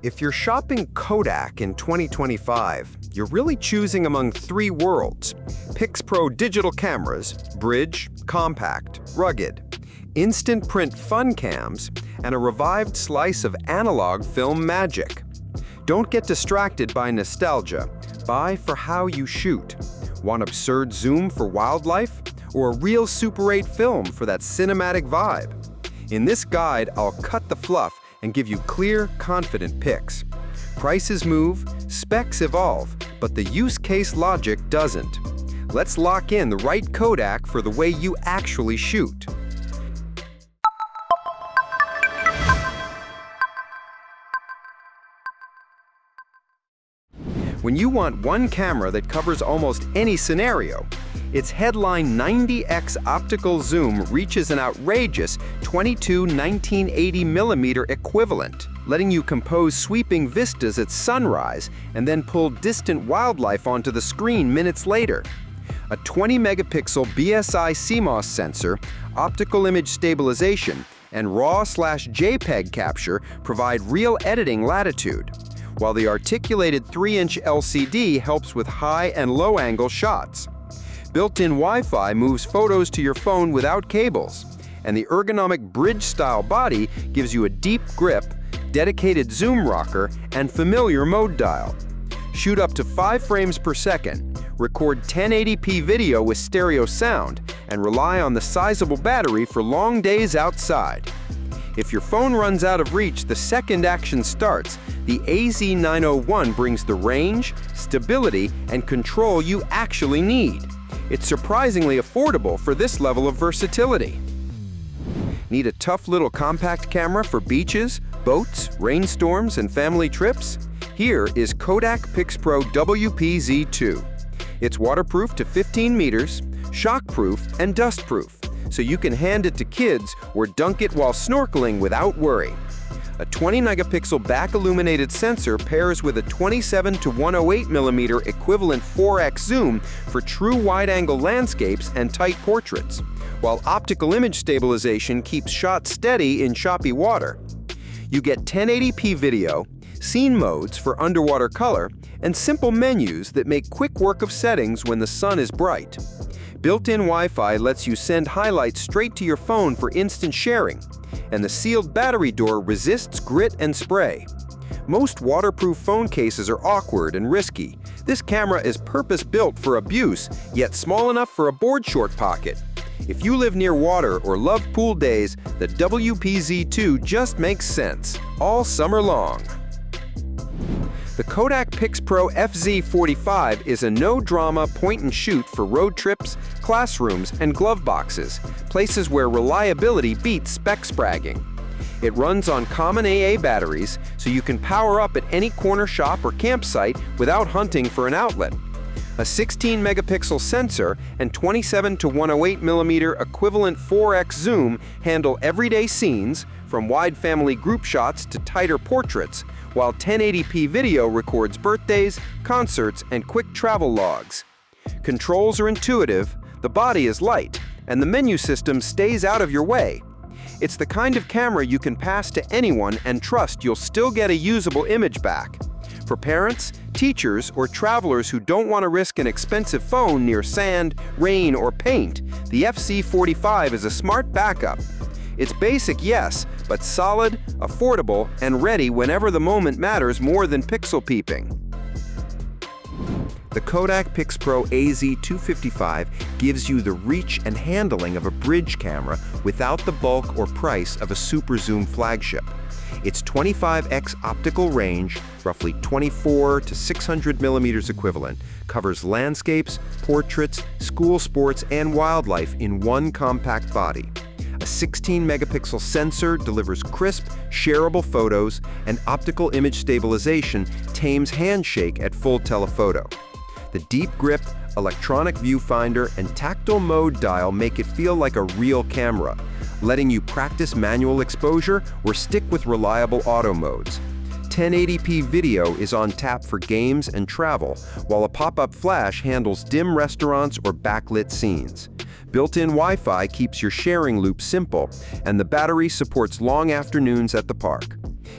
If you're shopping Kodak in 2025, you're really choosing among three worlds: PIXPRO digital cameras, bridge, compact, rugged; instant print fun cams; and a revived slice of analog film magic. Don't get distracted by nostalgia. Buy for how you shoot. Want absurd zoom for wildlife? Or a real Super 8 film for that cinematic vibe? In this guide, I'll cut the fluff and give you clear, confident picks. Prices move, specs evolve, but the use case logic doesn't. Let's lock in the right Kodak for the way you actually shoot. When you want one camera that covers almost any scenario, its headline 90x optical zoom reaches an outrageous 22 1980mm equivalent, letting you compose sweeping vistas at sunrise and then pull distant wildlife onto the screen minutes later. A 20-megapixel BSI CMOS sensor, optical image stabilization, and RAW/JPEG capture provide real editing latitude, while the articulated 3-inch LCD helps with high and low-angle shots. Built-in Wi-Fi moves photos to your phone without cables, and the ergonomic bridge-style body gives you a deep grip, dedicated zoom rocker, and familiar mode dial. Shoot up to 5 frames per second, record 1080p video with stereo sound, and rely on the sizable battery for long days outside. If your phone runs out of reach the second action starts, the AZ901 brings the range, stability, and control you actually need. It's surprisingly affordable for this level of versatility. Need a tough little compact camera for beaches, boats, rainstorms, and family trips? Here is Kodak PIXPRO WP-Z2. It's waterproof to 15 meters, shockproof, and dustproof, so you can hand it to kids or dunk it while snorkeling without worry. A 20-megapixel back-illuminated sensor pairs with a 27 to 108mm equivalent 4x zoom for true wide-angle landscapes and tight portraits, while optical image stabilization keeps shots steady in choppy water. You get 1080p video, scene modes for underwater color, and simple menus that make quick work of settings when the sun is bright. Built-in Wi-Fi lets you send highlights straight to your phone for instant sharing, and the sealed battery door resists grit and spray. Most waterproof phone cases are awkward and risky. This camera is purpose-built for abuse, yet small enough for a board-short pocket. If you live near water or love pool days, the WP-Z2 just makes sense, all summer long. The Kodak PIXPRO FZ45 is a no-drama point-and-shoot for road trips, classrooms, and glove boxes, places where reliability beats specs bragging. It runs on common AA batteries, so you can power up at any corner shop or campsite without hunting for an outlet. A 16-megapixel sensor and 27 to 108mm equivalent 4x zoom handle everyday scenes, from wide family group shots to tighter portraits, while 1080p video records birthdays, concerts, and quick travel logs. Controls are intuitive, the body is light, and the menu system stays out of your way. It's the kind of camera you can pass to anyone and trust you'll still get a usable image back. For parents, teachers, or travelers who don't want to risk an expensive phone near sand, rain, or paint, the FZ45 is a smart backup. It's basic, yes, but solid, affordable, and ready whenever the moment matters more than pixel peeping. The Kodak PIXPRO AZ255 gives you the reach and handling of a bridge camera without the bulk or price of a super zoom flagship. Its 25x optical range, roughly 24 to 600mm equivalent, covers landscapes, portraits, school sports, and wildlife in one compact body. A 16-megapixel sensor delivers crisp, shareable photos, and optical image stabilization tames handshake at full telephoto. The deep grip, electronic viewfinder, and tactile mode dial make it feel like a real camera, letting you practice manual exposure or stick with reliable auto modes. 1080p video is on tap for games and travel, while a pop-up flash handles dim restaurants or backlit scenes. Built-in Wi-Fi keeps your sharing loop simple, and the battery supports long afternoons at the park.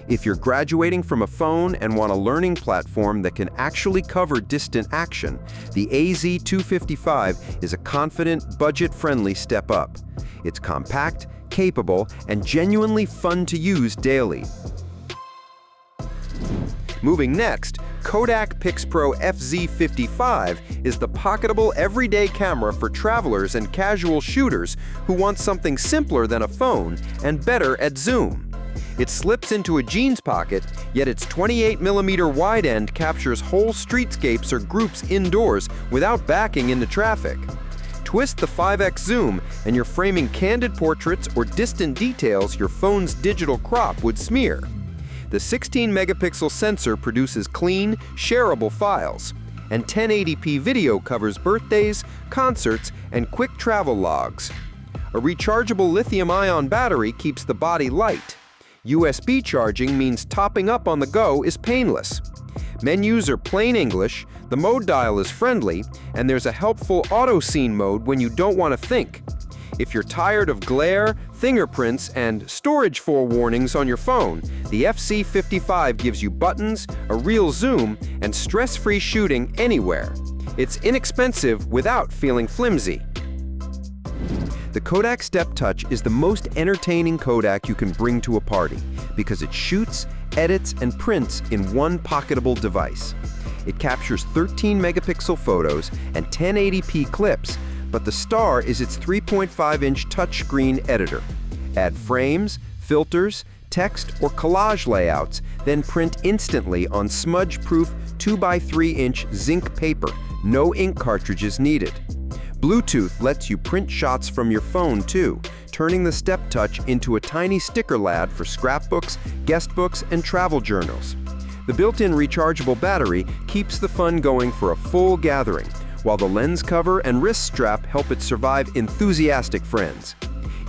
If you're graduating from a phone and want a learning platform that can actually cover distant action, the AZ255 is a confident, budget-friendly step up. It's compact, capable, and genuinely fun to use daily. Moving next, Kodak PIXPRO FZ55 is the pocketable everyday camera for travelers and casual shooters who want something simpler than a phone and better at zoom. It slips into a jeans pocket, yet its 28mm wide end captures whole streetscapes or groups indoors without backing into traffic. Twist the 5x zoom and you're framing candid portraits or distant details your phone's digital crop would smear. The 16-megapixel sensor produces clean, shareable files, and 1080p video covers birthdays, concerts, and quick travel logs. A rechargeable lithium-ion battery keeps the body light. USB charging means topping up on the go is painless. Menus are plain English, the mode dial is friendly, and there's a helpful auto scene mode when you don't want to think. If you're tired of glare, fingerprints, and storage forewarnings on your phone, the FZ55 gives you buttons, a real zoom, and stress-free shooting anywhere. It's inexpensive without feeling flimsy. The Kodak Step Touch is the most entertaining Kodak you can bring to a party because it shoots, edits, and prints in one pocketable device. It captures 13-megapixel photos and 1080p clips, but the star is its 3.5-inch touchscreen editor. Add frames, filters, text, or collage layouts, then print instantly on smudge-proof 2x3-inch zinc paper, no ink cartridges needed. Bluetooth lets you print shots from your phone too, turning the Step Touch into a tiny sticker lad for scrapbooks, guestbooks, and travel journals. The built-in rechargeable battery keeps the fun going for a full gathering, while the lens cover and wrist strap help it survive enthusiastic friends.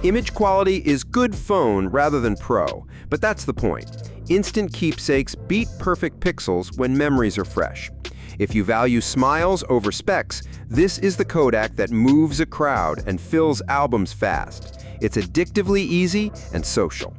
Image quality is good phone rather than pro, but that's the point. Instant keepsakes beat perfect pixels when memories are fresh. If you value smiles over specs, this is the Kodak that moves a crowd and fills albums fast. It's addictively easy and social.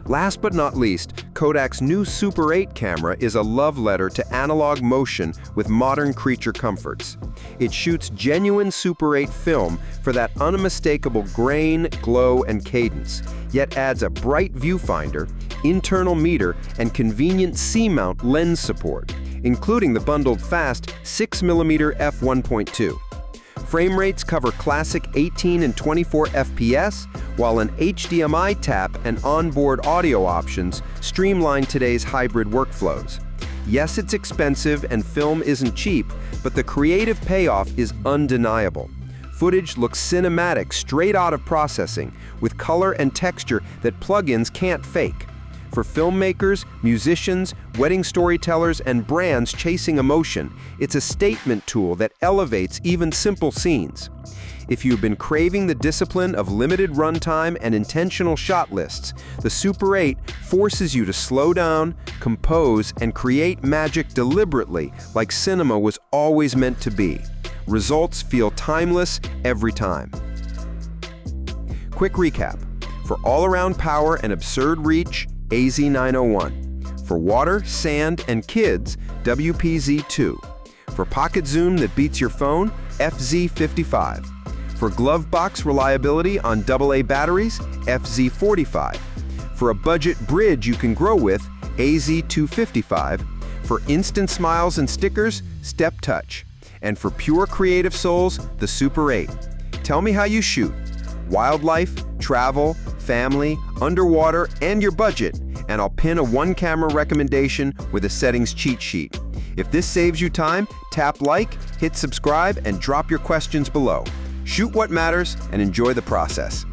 Last but not least, Kodak's new Super 8 camera is a love letter to analog motion with modern creature comforts. It shoots genuine Super 8 film for that unmistakable grain, glow, and cadence, yet adds a bright viewfinder, internal meter, and convenient C-mount lens support, including the bundled fast 6mm f1.2. Frame rates cover classic 18 and 24 FPS, while an HDMI tap and onboard audio options streamline today's hybrid workflows. Yes, it's expensive and film isn't cheap, but the creative payoff is undeniable. Footage looks cinematic straight out of processing, with color and texture that plugins can't fake. For filmmakers, musicians, wedding storytellers, and brands chasing emotion, it's a statement tool that elevates even simple scenes. If you've been craving the discipline of limited runtime and intentional shot lists, the Super 8 forces you to slow down, compose, and create magic deliberately, like cinema was always meant to be. Results feel timeless every time. Quick recap. For all-around power and absurd reach, AZ901. For water, sand, and kids, WPZ2. For pocket zoom that beats your phone, FZ55. For glove box reliability on AA batteries, FZ45. For a budget bridge you can grow with, AZ255. For instant smiles and stickers, Step Touch. And for pure creative souls, the Super 8. Tell me how you shoot. Wildlife, travel, family, underwater, and your budget, and I'll pin a one-camera recommendation with a settings cheat sheet. If this saves you time, tap like, hit subscribe, and drop your questions below. Shoot what matters and enjoy the process.